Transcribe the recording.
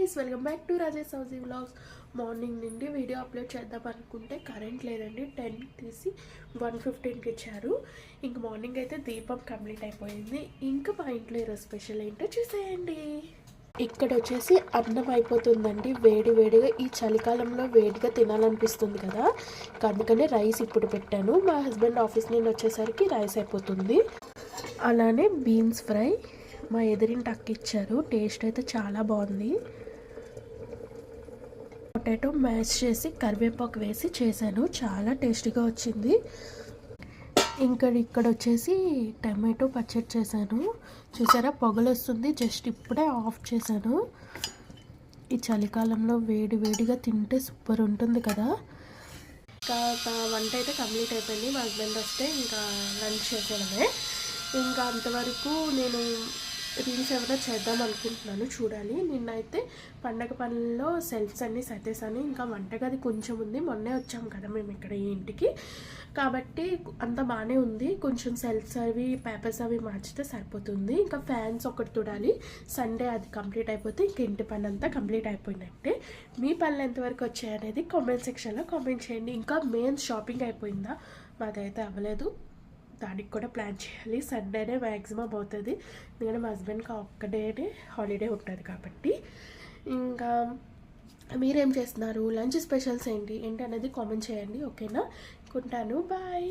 Guys, welcome back to Rajesh housie vlogs. Morning నుండి video upload చేద్దాం అనుకుంటే కరెంట్ లేదండి. 10 తీసి 1:15కి ఇచ్చారు. ఇంక మార్నింగ్ అయితే దీపం కంప్లీట్ అయిపోయింది. ఇంకా మా ఇంట్లో ఈరోజు స్పెషల్ ఏంటో చూసేయండి. ఇక్కడ వచ్చేసి అన్నం అయిపోతుందండి. వేడి వేడిగా ఈ చలికాలంలో వేడిగా తినాలనిపిస్తుంది కదా, అందుకనే రైస్ ఇప్పుడు పెట్టాను. మా హస్బెండ్ ఆఫీస్ నుండి వచ్చేసరికి రైస్ అయిపోతుంది. అలానే బీన్స్ ఫ్రై మా ఎదురింటి అక్క ఇచ్చారు. టేస్ట్ అయితే చాలా బాగుంది. పొటాటో మ్యాష్ చేసి కరివేపాకు వేసి చేశాను, చాలా టేస్టీగా వచ్చింది. ఇక్కడ వచ్చేసి టమాటో పచ్చడి చేశాను. చూసారా, పొగలు వస్తుంది. జస్ట్ ఇప్పుడే ఆఫ్ చేశాను. ఈ చలికాలంలో వేడి వేడిగా తింటే సూపర్ ఉంటుంది కదా. ఇంకా వంట అయితే కంప్లీట్ అయిపోయింది. మా హస్బెండ్ వస్తే ఇంకా లంచ్ చేసేయడమే. ఇంకా అంతవరకు నేను రీల్స్ ఏమైనా చేద్దాం అనుకుంటున్నాను, చూడాలి. నిన్నైతే పండగ పనుల్లో సెల్ఫ్స్ అన్నీ సర్దేశాను. ఇంకా వంటగది కొంచెం ఉంది. మొన్నే వచ్చాం కదా మేము ఇక్కడ ఈ ఇంటికి, కాబట్టి అంత బాగానే ఉంది. కొంచెం సెల్ఫ్స్ అవి పేపర్స్ అవి మార్చితే సరిపోతుంది. ఇంకా ఫ్యాన్స్ ఒకటి తుడాలి. సండే అది కంప్లీట్ అయిపోతే ఇంక ఇంటి పని అంతా కంప్లీట్ అయిపోయినట్టే. మీ పనులు ఎంతవరకు వచ్చాయనేది కామెంట్ సెక్షన్లో కామెంట్ చేయండి. ఇంకా మెయిన్ షాపింగ్ అయిపోయిందా? మాదైతే అవ్వలేదు. దానికి కూడా ప్లాన్ చేయాలి. సండేనే మ్యాక్సిమం అవుతుంది, ఎందుకంటే మా హస్బెండ్కి ఒక్క డేనే హాలిడే ఉంటుంది కాబట్టి. ఇంకా మీరేం చేస్తున్నారు? లంచ్ స్పెషల్స్ ఏంటి అనేది కామెంట్ చేయండి. ఓకేనా? ఉంటాను, బాయ్.